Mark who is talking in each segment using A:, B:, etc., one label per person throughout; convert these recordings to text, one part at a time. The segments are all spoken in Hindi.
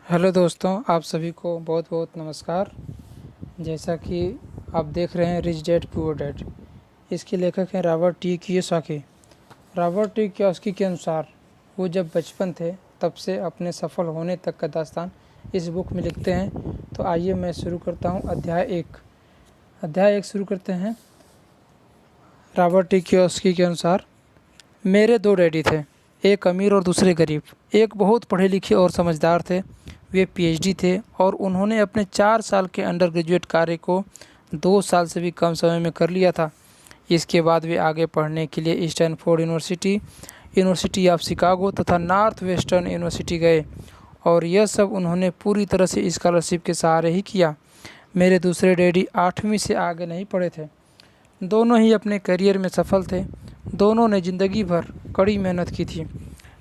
A: हेलो दोस्तों, आप सभी को बहुत बहुत नमस्कार। जैसा कि आप देख रहे हैं रिच डैड पुअर डैड, इसके लेखक हैं Robert T Kiyosaki. Robert T Kiyosaki के अनुसार वो जब बचपन थे तब से अपने सफल होने तक का दास्तान इस बुक में लिखते हैं। तो आइए मैं शुरू करता हूँ। अध्याय 1 शुरू करते हैं। रॉबर्ट टी कियोसाकी के अनुसार, मेरे 2 डैडी थे, एक अमीर और दूसरे गरीब। एक बहुत पढ़े लिखे और समझदार थे, वे पीएचडी थे और उन्होंने अपने 4 साल के अंडर ग्रेजुएट कार्य को 2 साल से भी कम समय में कर लिया था। इसके बाद वे आगे पढ़ने के लिए Stanford university, university of Chicago तथा नॉर्थ वेस्टर्न यूनिवर्सिटी गए और यह सब उन्होंने पूरी तरह से स्कॉलरशिप के सहारे ही किया। मेरे दूसरे डैडी 8वीं से आगे नहीं पढ़े थे। दोनों ही अपने करियर में सफल थे। दोनों ने ज़िंदगी भर कड़ी मेहनत की थी।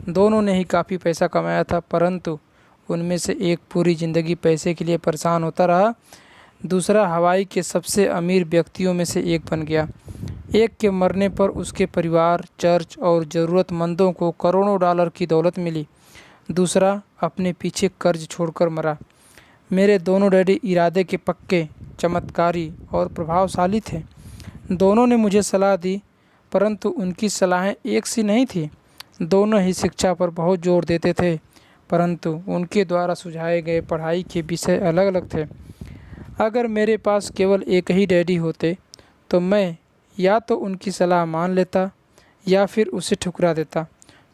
A: दोनों ने ही काफ़ी पैसा कमाया था, परंतु उनमें से एक पूरी ज़िंदगी पैसे के लिए परेशान होता रहा। दूसरा हवाई के सबसे अमीर व्यक्तियों में से एक बन गया। एक के मरने पर उसके परिवार, चर्च और ज़रूरतमंदों को करोड़ों डॉलर की दौलत मिली। दूसरा अपने पीछे कर्ज छोड़कर मरा। मेरे दोनों डैडी इरादे के पक्के, चमत्कारी और प्रभावशाली थे। दोनों ने मुझे सलाह दी, परंतु उनकी सलाहें एक सी नहीं थी। दोनों ही शिक्षा पर बहुत जोर देते थे, परंतु उनके द्वारा सुझाए गए पढ़ाई के विषय अलग अलग थे। अगर मेरे पास केवल एक ही डैडी होते तो मैं या तो उनकी सलाह मान लेता या फिर उसे ठुकरा देता।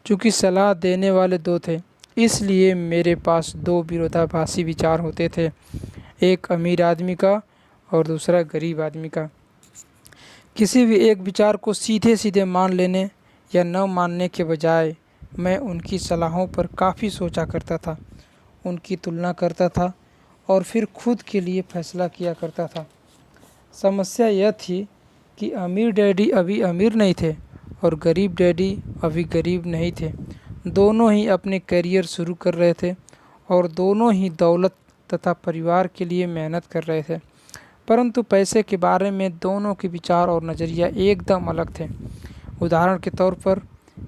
A: चूँकि सलाह देने वाले 2 थे, इसलिए मेरे पास 2 विरोधाभासी विचार होते थे, एक अमीर आदमी का और दूसरा गरीब आदमी का। किसी भी एक विचार को सीधे सीधे मान लेने या न मानने के बजाय मैं उनकी सलाहों पर काफ़ी सोचा करता था, उनकी तुलना करता था और फिर खुद के लिए फैसला किया करता था। समस्या यह थी कि अमीर डैडी अभी अमीर नहीं थे और गरीब डैडी अभी गरीब नहीं थे। दोनों ही अपने करियर शुरू कर रहे थे और दोनों ही दौलत तथा परिवार के लिए मेहनत कर रहे थे, परंतु पैसे के बारे में दोनों के विचार और नज़रिया एकदम अलग थे। उदाहरण के तौर पर,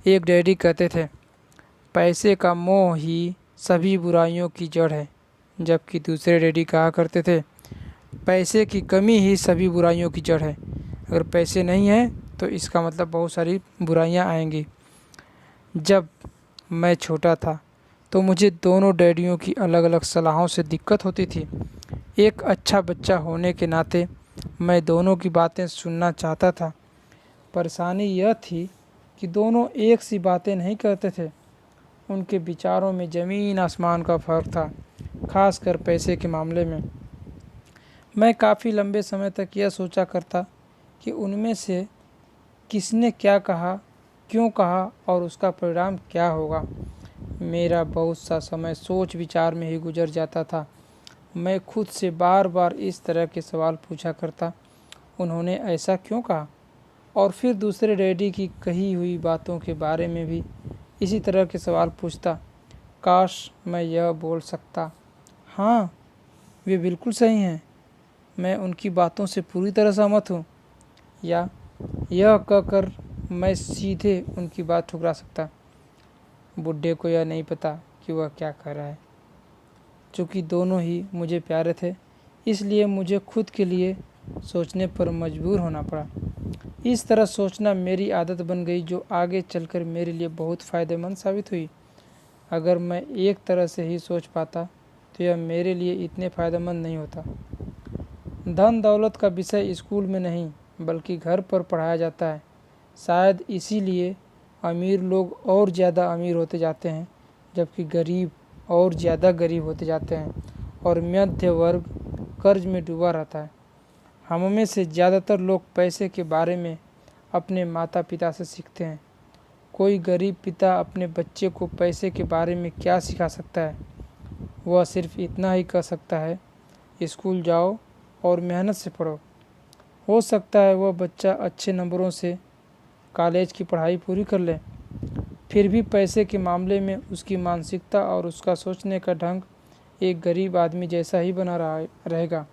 A: एक डैडी कहते थे, पैसे का मोह ही सभी बुराइयों की जड़ है, जबकि दूसरे डैडी कहा करते थे, पैसे की कमी ही सभी बुराइयों की जड़ है। अगर पैसे नहीं हैं तो इसका मतलब बहुत सारी बुराइयां आएंगी। जब मैं छोटा था तो मुझे दोनों डैडियों की अलग अलग सलाहों से दिक्कत होती थी। एक अच्छा बच्चा होने के नाते मैं दोनों की बातें सुनना चाहता था। परेशानी यह थी कि दोनों एक सी बातें नहीं करते थे। उनके विचारों में ज़मीन आसमान का फ़र्क था, खासकर पैसे के मामले में। मैं काफ़ी लंबे समय तक यह सोचा करता कि उनमें से किसने क्या कहा, क्यों कहा और उसका परिणाम क्या होगा। मेरा बहुत सा समय सोच विचार में ही गुजर जाता था। मैं खुद से बार बार इस तरह के सवाल पूछा करता, उन्होंने ऐसा क्यों कहा? और फिर दूसरे डैडी की कही हुई बातों के बारे में भी इसी तरह के सवाल पूछता। काश मैं यह बोल सकता, हाँ वे बिल्कुल सही हैं, मैं उनकी बातों से पूरी तरह सहमत हूँ, या यह कहकर मैं सीधे उनकी बात ठुकरा सकता, बुड्ढे को यह नहीं पता कि वह क्या कर रहा है। चूँकि दोनों ही मुझे प्यारे थे, इसलिए मुझे खुद के लिए सोचने पर मजबूर होना पड़ा। इस तरह सोचना मेरी आदत बन गई, जो आगे चलकर मेरे लिए बहुत फ़ायदेमंद साबित हुई। अगर मैं एक तरह से ही सोच पाता तो यह मेरे लिए इतने फ़ायदेमंद नहीं होता। धन दौलत का विषय स्कूल में नहीं बल्कि घर पर पढ़ाया जाता है। शायद इसीलिए अमीर लोग और ज़्यादा अमीर होते जाते हैं, जबकि गरीब और ज़्यादा गरीब होते जाते हैं और मध्य वर्ग कर्ज में डूबा रहता है। हम में से ज़्यादातर लोग पैसे के बारे में अपने माता पिता से सीखते हैं। कोई गरीब पिता अपने बच्चे को पैसे के बारे में क्या सिखा सकता है? वह सिर्फ इतना ही कह सकता है, स्कूल जाओ और मेहनत से पढ़ो। हो सकता है वह बच्चा अच्छे नंबरों से कॉलेज की पढ़ाई पूरी कर ले, फिर भी पैसे के मामले में उसकी मानसिकता और उसका सोचने का ढंग एक गरीब आदमी जैसा ही बना रहेगा।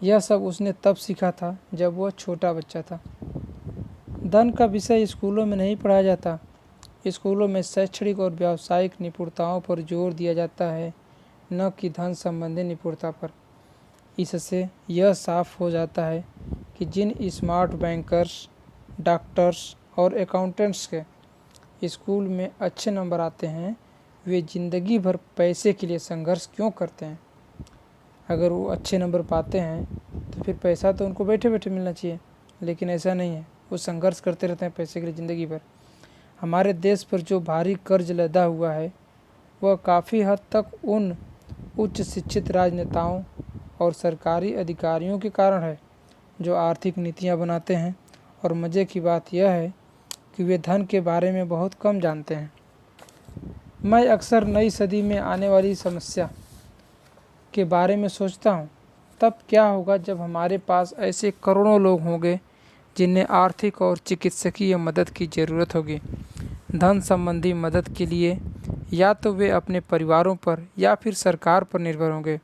A: यह सब उसने तब सीखा था जब वह छोटा बच्चा था। धन का विषय स्कूलों में नहीं पढ़ाया जाता। स्कूलों में शैक्षणिक और व्यावसायिक निपुणताओं पर जोर दिया जाता है, न कि धन संबंधी निपुणता पर। इससे यह साफ हो जाता है कि जिन स्मार्ट बैंकर्स, डॉक्टर्स और अकाउंटेंट्स के स्कूल में अच्छे नंबर आते हैं, वे ज़िंदगी भर पैसे के लिए संघर्ष क्यों करते हैं। अगर वो अच्छे नंबर पाते हैं तो फिर पैसा तो उनको बैठे बैठे मिलना चाहिए, लेकिन ऐसा नहीं है। वो संघर्ष करते रहते हैं पैसे के लिए ज़िंदगी भर। हमारे देश पर जो भारी कर्ज लदा हुआ है वह काफ़ी हद तक उन उच्च शिक्षित राजनेताओं और सरकारी अधिकारियों के कारण है जो आर्थिक नीतियाँ बनाते हैं। और मज़े की बात यह है कि वे धन के बारे में बहुत कम जानते हैं। मैं अक्सर नई सदी में आने वाली समस्या के बारे में सोचता हूँ। तब क्या होगा जब हमारे पास ऐसे करोड़ों लोग होंगे जिन्हें आर्थिक और चिकित्सकीय मदद की ज़रूरत होगी। धन संबंधी मदद के लिए या तो वे अपने परिवारों पर या फिर सरकार पर निर्भर होंगे।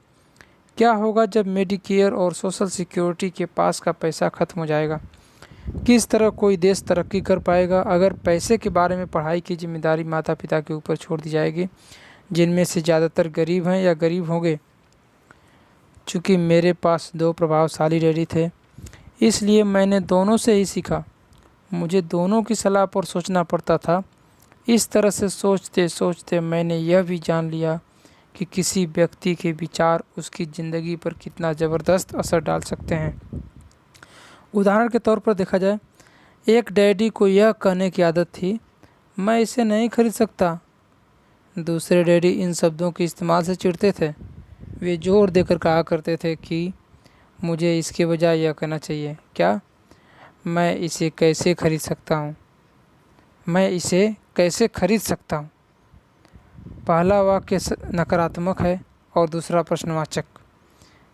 A: क्या होगा जब मेडिकेयर और सोशल सिक्योरिटी के पास का पैसा खत्म हो जाएगा। किस तरह कोई देश तरक्की कर पाएगा अगर पैसे के बारे में पढ़ाई की जिम्मेदारी माता पिता के ऊपर छोड़ दी जाएगी, जिनमें से ज़्यादातर गरीब हैं या गरीब होंगे। चूँकि मेरे पास 2 प्रभावशाली डैडी थे, इसलिए मैंने दोनों से ही सीखा। मुझे दोनों की सलाह पर सोचना पड़ता था। इस तरह से सोचते सोचते मैंने यह भी जान लिया कि किसी व्यक्ति के विचार उसकी ज़िंदगी पर कितना ज़बरदस्त असर डाल सकते हैं। उदाहरण के तौर पर देखा जाए, एक डैडी को यह कहने की आदत थी, मैं इसे नहीं खरीद सकता। दूसरे डैडी इन शब्दों के इस्तेमाल से चिढ़ते थे। वे जोर देकर कहा करते थे कि मुझे इसके बजाय यह कहना चाहिए, क्या मैं इसे कैसे खरीद सकता हूँ, मैं इसे कैसे खरीद सकता हूँ। पहला वाक्य नकारात्मक है और दूसरा प्रश्नवाचक।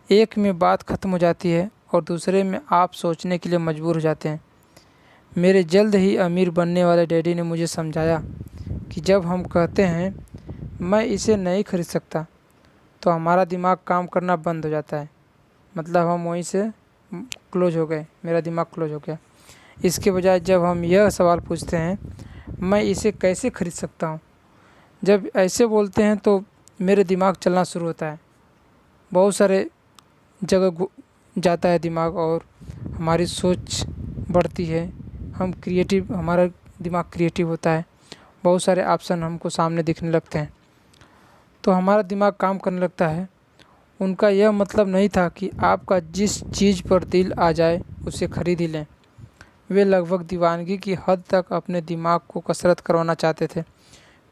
A: एक में बात खत्म हो जाती है और दूसरे में आप सोचने के लिए मजबूर हो जाते हैं। मेरे जल्द ही अमीर बनने वाले डैडी ने मुझे समझाया कि जब हम कहते हैं मैं इसे नहीं खरीद सकता, तो हमारा दिमाग काम करना बंद हो जाता है। मतलब हम वहीं से क्लोज हो गए, मेरा दिमाग क्लोज हो गया। इसके बजाय जब हम यह सवाल पूछते हैं मैं इसे कैसे खरीद सकता हूँ, जब ऐसे बोलते हैं तो मेरे दिमाग चलना शुरू होता है। बहुत सारे जगह जाता है दिमाग और हमारी सोच बढ़ती है। हमारा दिमाग क्रिएटिव होता है। बहुत सारे ऑप्शन हमको सामने दिखने लगते हैं, तो हमारा दिमाग काम करने लगता है। उनका यह मतलब नहीं था कि आपका जिस चीज़ पर दिल आ जाए उसे खरीद ही लें। वे लगभग दीवानगी की हद तक अपने दिमाग को कसरत करवाना चाहते थे,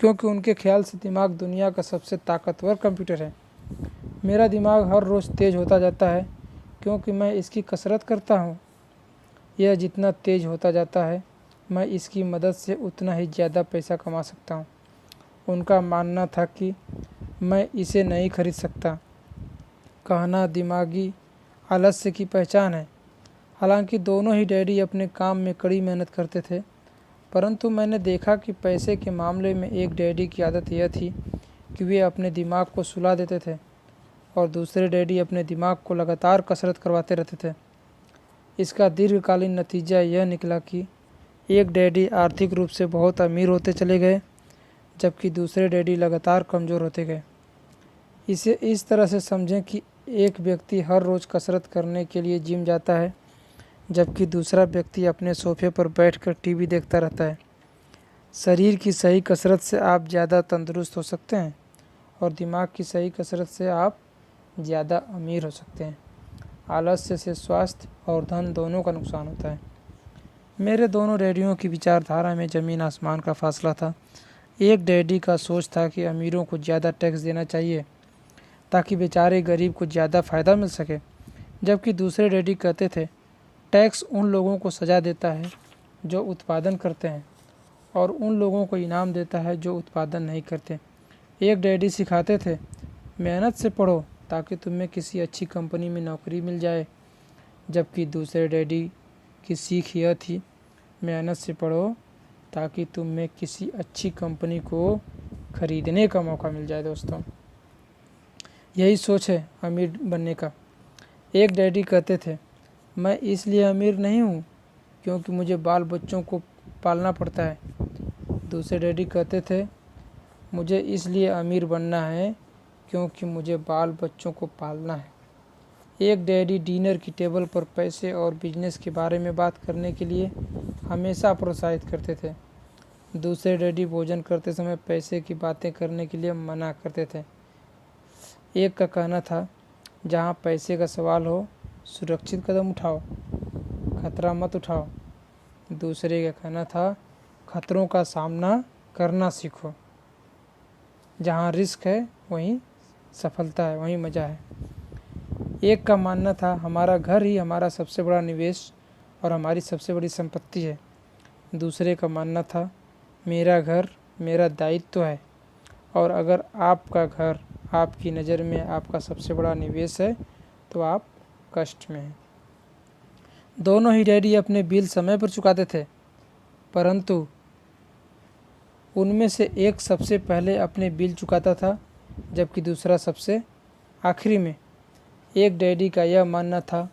A: क्योंकि उनके ख्याल से दिमाग दुनिया का सबसे ताकतवर कंप्यूटर है। मेरा दिमाग हर रोज़ तेज़ होता जाता है क्योंकि मैं इसकी कसरत करता हूँ। यह जितना तेज़ होता जाता है, मैं इसकी मदद से उतना ही ज़्यादा पैसा कमा सकता हूँ। उनका मानना था कि मैं इसे नहीं खरीद सकता कहना दिमागी आलस्य की पहचान है। हालांकि दोनों ही डैडी अपने काम में कड़ी मेहनत करते थे, परंतु मैंने देखा कि पैसे के मामले में एक डैडी की आदत यह थी कि वे अपने दिमाग को सुला देते थे और दूसरे डैडी अपने दिमाग को लगातार कसरत करवाते रहते थे। इसका दीर्घकालीन नतीजा यह निकला कि एक डैडी आर्थिक रूप से बहुत अमीर होते चले गए, जबकि दूसरे डैडी लगातार कमज़ोर होते गए। इसे इस तरह से समझें कि एक व्यक्ति हर रोज़ कसरत करने के लिए जिम जाता है, जबकि दूसरा व्यक्ति अपने सोफे पर बैठकर टीवी देखता रहता है। शरीर की सही कसरत से आप ज़्यादा तंदुरुस्त हो सकते हैं और दिमाग की सही कसरत से आप ज़्यादा अमीर हो सकते हैं। आलस्य से स्वास्थ्य और धन दोनों का नुकसान होता है। मेरे दोनों डैडियों की विचारधारा में ज़मीन आसमान का फासला था। एक डैडी का सोच था कि अमीरों को ज़्यादा टैक्स देना चाहिए ताकि बेचारे गरीब को ज़्यादा फ़ायदा मिल सके, जबकि दूसरे डैडी कहते थे टैक्स उन लोगों को सज़ा देता है जो उत्पादन करते हैं और उन लोगों को इनाम देता है जो उत्पादन नहीं करते। एक डैडी सिखाते थे मेहनत से पढ़ो ताकि तुम्हें किसी अच्छी कंपनी में नौकरी मिल जाए, जबकि दूसरे डैडी की सीख यह थी मेहनत से पढ़ो ताकि तुम्हें किसी अच्छी कंपनी को खरीदने का मौका मिल जाए। दोस्तों, यही सोच है अमीर बनने का। एक डैडी कहते थे मैं इसलिए अमीर नहीं हूँ क्योंकि मुझे बाल बच्चों को पालना पड़ता है। दूसरे डैडी कहते थे मुझे इसलिए अमीर बनना है क्योंकि मुझे बाल बच्चों को पालना है। एक डैडी डिनर की टेबल पर पैसे और बिजनेस के बारे में बात करने के लिए हमेशा प्रोत्साहित करते थे। दूसरे डैडी भोजन करते समय पैसे की बातें करने के लिए मना करते थे। एक का कहना था, जहाँ पैसे का सवाल हो सुरक्षित कदम उठाओ, खतरा मत उठाओ। दूसरे का कहना था, खतरों का सामना करना सीखो, जहाँ रिस्क है वहीं सफलता है, वहीं मज़ा है। एक का मानना था, हमारा घर ही हमारा सबसे बड़ा निवेश और हमारी सबसे बड़ी संपत्ति है। दूसरे का मानना था, मेरा घर मेरा दायित्व है, और अगर आपका घर आपकी नज़र में आपका सबसे बड़ा निवेश है तो आप कष्ट में हैं। दोनों ही डैडी अपने बिल समय पर चुकाते थे, परंतु उनमें से एक सबसे पहले अपने बिल चुकाता था, जबकि दूसरा सबसे आखिरी में। एक डैडी का यह मानना था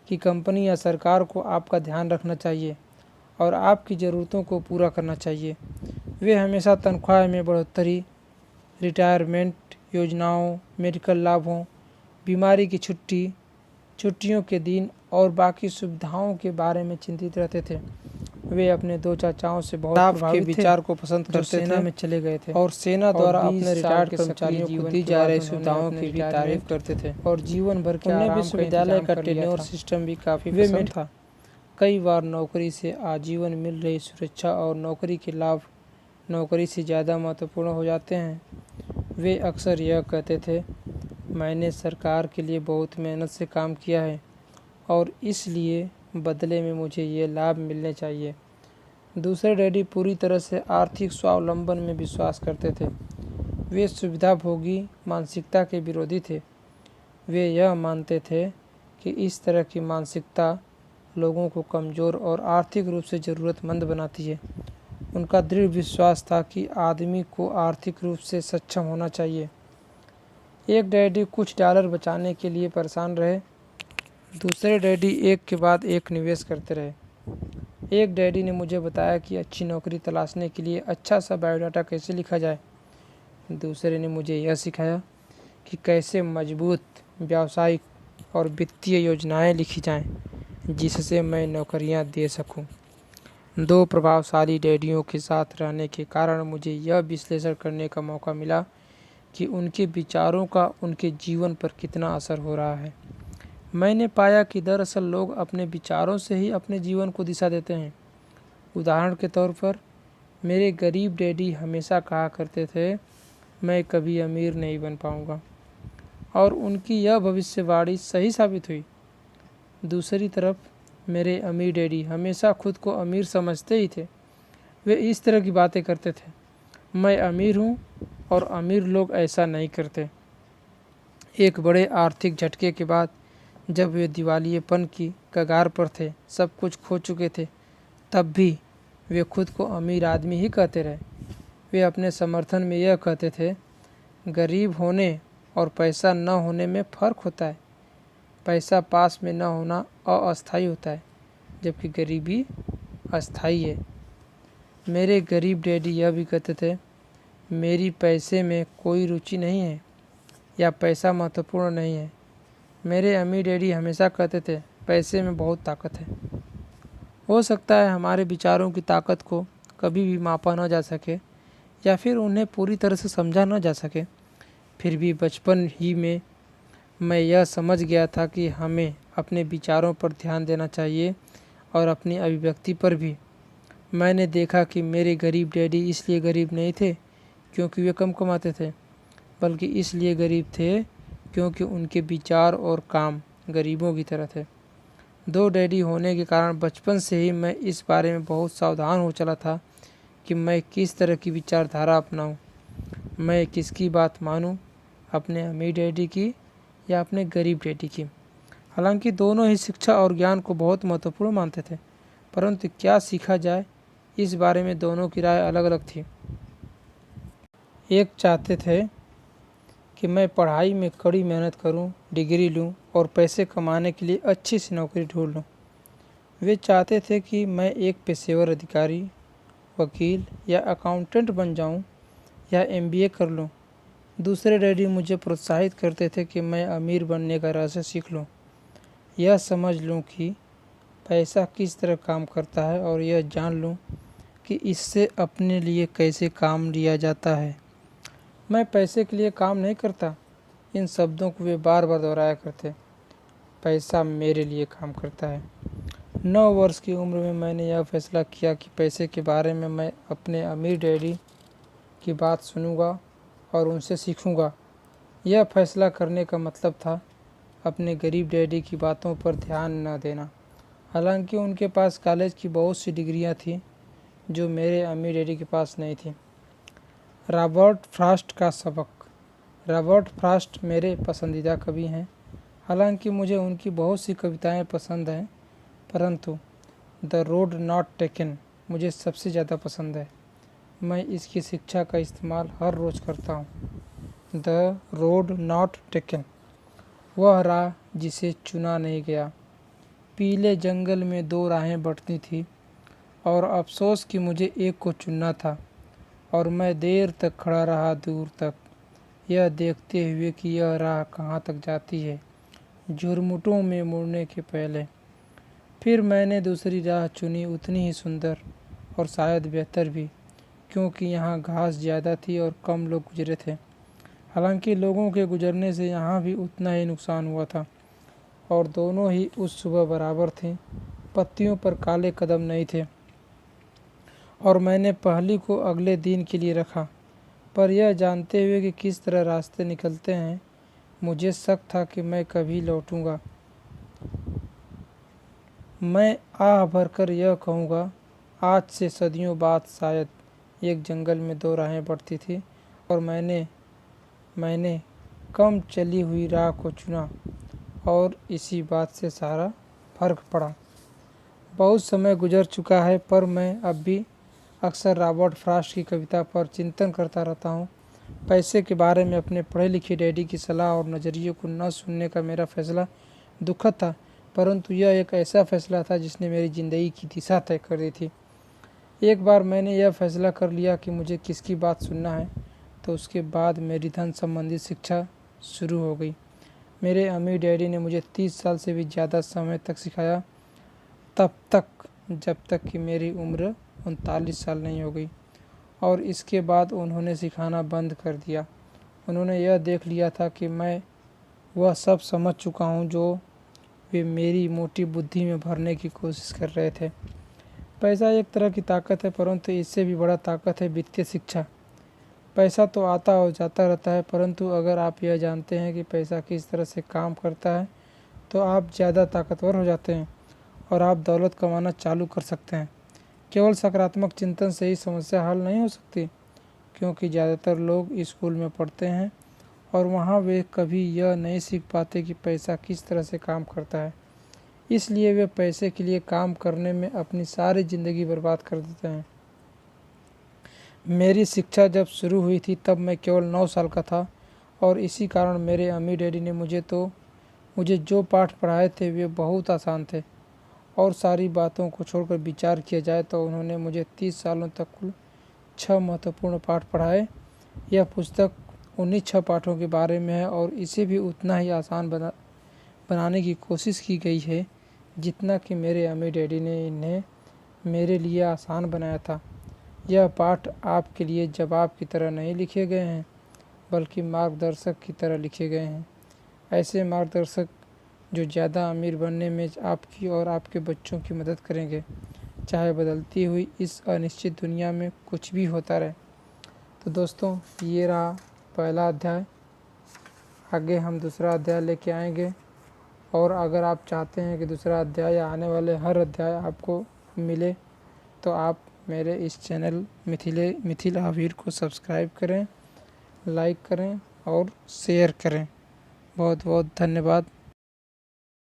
A: कि कंपनी या सरकार को आपका ध्यान रखना चाहिए और आपकी ज़रूरतों को पूरा करना चाहिए। वे हमेशा तनख्वाह में बढ़ोतरी, रिटायरमेंट योजनाओं, मेडिकल लाभों, बीमारी की छुट्टियों के दिन और बाकी सुविधाओं के बारे में चिंतित रहते थे। वे अपने दो चाचाओं से बहुत प्रभावित विचार को पसंद करते थे, सेना में चले गए थे और सेना द्वारा अपने रिटायर्ड कर्मचारियों को दी जा रही सुविधाओं की भी तारीफ करते थे और जीवन भर के आराम विश्वविद्यालय का टेन्योर सिस्टम भी काफ़ी पसंद था। कई बार नौकरी से आजीवन मिल रही सुरक्षा और नौकरी के लाभ नौकरी से ज़्यादा महत्वपूर्ण हो जाते हैं। वे अक्सर यह कहते थे, मैंने सरकार के लिए बहुत मेहनत से काम किया है और इसलिए बदले में मुझे ये लाभ मिलने चाहिए। दूसरे डैडी पूरी तरह से आर्थिक स्वावलंबन में विश्वास करते थे। वे सुविधाभोगी मानसिकता के विरोधी थे। वे यह मानते थे कि इस तरह की मानसिकता लोगों को कमज़ोर और आर्थिक रूप से ज़रूरतमंद बनाती है। उनका दृढ़ विश्वास था कि आदमी को आर्थिक रूप से सक्षम होना चाहिए। एक डैडी कुछ डॉलर बचाने के लिए परेशान रहे। दूसरे डैडी एक के बाद एक निवेश करते रहे। एक डैडी ने मुझे बताया कि अच्छी नौकरी तलाशने के लिए अच्छा सा बायोडाटा कैसे लिखा जाए। दूसरे ने मुझे यह सिखाया कि कैसे मजबूत व्यावसायिक और वित्तीय योजनाएं लिखी जाएं, जिससे मैं नौकरियां दे सकूं। दो प्रभावशाली डैडियों के साथ रहने के कारण मुझे यह विश्लेषण करने का मौका मिला कि उनके विचारों का उनके जीवन पर कितना असर हो रहा है। मैंने पाया कि दरअसल लोग अपने विचारों से ही अपने जीवन को दिशा देते हैं। उदाहरण के तौर पर, मेरे गरीब डैडी हमेशा कहा करते थे, मैं कभी अमीर नहीं बन पाऊंगा, और उनकी यह भविष्यवाणी सही साबित हुई। दूसरी तरफ मेरे अमीर डैडी हमेशा खुद को अमीर समझते ही थे। वे इस तरह की बातें करते थे, मैं अमीर हूँ और अमीर लोग ऐसा नहीं करते। एक बड़े आर्थिक झटके के बाद जब वे दिवालियेपन की कगार पर थे, सब कुछ खो चुके थे, तब भी वे खुद को अमीर आदमी ही कहते रहे। वे अपने समर्थन में यह कहते थे, गरीब होने और पैसा न होने में फ़र्क होता है। पैसा पास में न होना अस्थायी होता है, जबकि गरीबी अस्थायी है। मेरे गरीब डैडी यह भी कहते थे, मेरी पैसे में कोई रुचि नहीं है या पैसा महत्वपूर्ण नहीं है। मेरे अमीर डैडी हमेशा कहते थे, पैसे में बहुत ताकत है। हो सकता है हमारे विचारों की ताकत को कभी भी मापा न जा सके या फिर उन्हें पूरी तरह से समझा न जा सके, फिर भी बचपन ही में मैं यह समझ गया था कि हमें अपने विचारों पर ध्यान देना चाहिए और अपनी अभिव्यक्ति पर भी। मैंने देखा कि मेरे गरीब डैडी इसलिए गरीब नहीं थे क्योंकि वे कम कमाते थे, बल्कि इसलिए गरीब थे क्योंकि उनके विचार और काम गरीबों की तरह थे। दो डैडी होने के कारण बचपन से ही मैं इस बारे में बहुत सावधान हो चला था कि मैं किस तरह की विचारधारा अपनाऊं। मैं किसकी बात मानूं, अपने अमीर डैडी की या अपने गरीब डैडी की। हालांकि दोनों ही शिक्षा और ज्ञान को बहुत महत्वपूर्ण मानते थे, परंतु क्या सीखा जाए इस बारे में दोनों की राय अलग अलग थी। एक चाहते थे कि मैं पढ़ाई में कड़ी मेहनत करूं, डिग्री लूं और पैसे कमाने के लिए अच्छी सी नौकरी ढूंढ लूं। वे चाहते थे कि मैं एक पेशेवर अधिकारी, वकील या अकाउंटेंट बन जाऊं या MBA कर लूं। दूसरे डैडी मुझे प्रोत्साहित करते थे कि मैं अमीर बनने का रहस्य सीख लूँ, यह समझ लूँ कि पैसा किस तरह काम करता है और यह जान लूँ कि इससे अपने लिए कैसे काम लिया जाता है। मैं पैसे के लिए काम नहीं करता, इन शब्दों को वे बार बार दोहराया करते। पैसा मेरे लिए काम करता है। 9 वर्ष की उम्र में मैंने यह फैसला किया कि पैसे के बारे में मैं अपने अमीर डैडी की बात सुनूंगा और उनसे सीखूंगा। यह फैसला करने का मतलब था अपने गरीब डैडी की बातों पर ध्यान न देना। हालांकि उनके पास कॉलेज की बहुत सी डिग्रियां थीं जो मेरे अमीर डैडी के पास नहीं थी। रॉबर्ट फ्रॉस्ट का सबक। रॉबर्ट फ्रॉस्ट मेरे पसंदीदा कवि हैं। हालांकि मुझे उनकी बहुत सी कविताएं पसंद हैं, परंतु द रोड नॉट टेकन मुझे सबसे ज़्यादा पसंद है। मैं इसकी शिक्षा का इस्तेमाल हर रोज़ करता हूँ। द रोड नॉट टेकन, वह राह जिसे चुना नहीं गया। पीले जंगल में 2 राहें बंटती थी और अफसोस कि मुझे एक को चुनना था, और मैं देर तक खड़ा रहा, दूर तक, यह देखते हुए कि यह राह कहाँ तक जाती है, झुरमुटों में मुड़ने के पहले। फिर मैंने दूसरी राह चुनी, उतनी ही सुंदर और शायद बेहतर भी, क्योंकि यहाँ घास ज़्यादा थी और कम लोग गुजरे थे। हालांकि लोगों के गुजरने से यहाँ भी उतना ही नुकसान हुआ था, और दोनों ही उस सुबह बराबर थे। पत्तियों पर काले कदम नहीं थे, और मैंने पहली को अगले दिन के लिए रखा। पर यह जानते हुए कि किस तरह रास्ते निकलते हैं, मुझे शक था कि मैं कभी लौटूंगा। मैं आह भरकर यह कहूँगा, आज से सदियों बाद शायद एक जंगल में 2 राहें बढ़ती थी और मैंने कम चली हुई राह को चुना, और इसी बात से सारा फर्क पड़ा। बहुत समय गुजर चुका है, पर मैं अब भी अक्सर रॉबर्ट फ्रॉस्ट की कविता पर चिंतन करता रहता हूँ। पैसे के बारे में अपने पढ़े लिखे डैडी की सलाह और नज़रिए को न सुनने का मेरा फैसला दुखद था, परंतु यह एक ऐसा फैसला था जिसने मेरी ज़िंदगी की दिशा तय कर दी थी। एक बार मैंने यह फैसला कर लिया कि मुझे किसकी बात सुनना है, तो उसके बाद मेरी धन संबंधी शिक्षा शुरू हो गई। मेरे अमीर डैडी ने मुझे 30 साल से भी ज़्यादा समय तक सिखाया, तब तक जब तक कि मेरी उम्र 39 साल नहीं हो गई, और इसके बाद उन्होंने सिखाना बंद कर दिया। उन्होंने यह देख लिया था कि मैं वह सब समझ चुका हूँ जो वे मेरी मोटी बुद्धि में भरने की कोशिश कर रहे थे। पैसा एक तरह की ताकत है, परंतु इससे भी बड़ा ताकत है वित्तीय शिक्षा। पैसा तो आता और जाता रहता है, परंतु अगर आप यह जानते हैं कि पैसा किस तरह से काम करता है, तो आप ज़्यादा ताकतवर हो जाते हैं और आप दौलत कमाना चालू कर सकते हैं। केवल सकारात्मक चिंतन से ही समस्या हल नहीं हो सकती, क्योंकि ज़्यादातर लोग स्कूल में पढ़ते हैं और वहाँ वे कभी यह नहीं सीख पाते कि पैसा किस तरह से काम करता है। इसलिए वे पैसे के लिए काम करने में अपनी सारी ज़िंदगी बर्बाद कर देते हैं। मेरी शिक्षा जब शुरू हुई थी तब मैं केवल 9 साल का था, और इसी कारण मेरे अम्मी डैडी ने मुझे जो पाठ पढ़ाए थे वे बहुत आसान थे, और सारी बातों को छोड़कर विचार किया जाए तो उन्होंने मुझे 30 सालों तक कुल 6 महत्वपूर्ण पाठ पढ़ाए। यह पुस्तक उन्हीं 6 पाठों के बारे में है, और इसे भी उतना ही आसान बनाने की कोशिश की गई है जितना कि मेरे अम्मी डैडी ने इन्हें मेरे लिए आसान बनाया था। यह पाठ आपके लिए जवाब की तरह नहीं लिखे गए हैं, बल्कि मार्गदर्शक की तरह लिखे गए हैं। ऐसे मार्गदर्शक जो ज़्यादा अमीर बनने में आपकी और आपके बच्चों की मदद करेंगे, चाहे बदलती हुई इस अनिश्चित दुनिया में कुछ भी होता रहे। तो दोस्तों, ये रहा पहला अध्याय। आगे हम दूसरा अध्याय लेके आएंगे, और अगर आप चाहते हैं कि दूसरा अध्याय या आने वाले हर अध्याय आपको मिले, तो आप मेरे इस चैनल मिथिल आविर को सब्सक्राइब करें, लाइक करें और शेयर करें। बहुत बहुत धन्यवाद।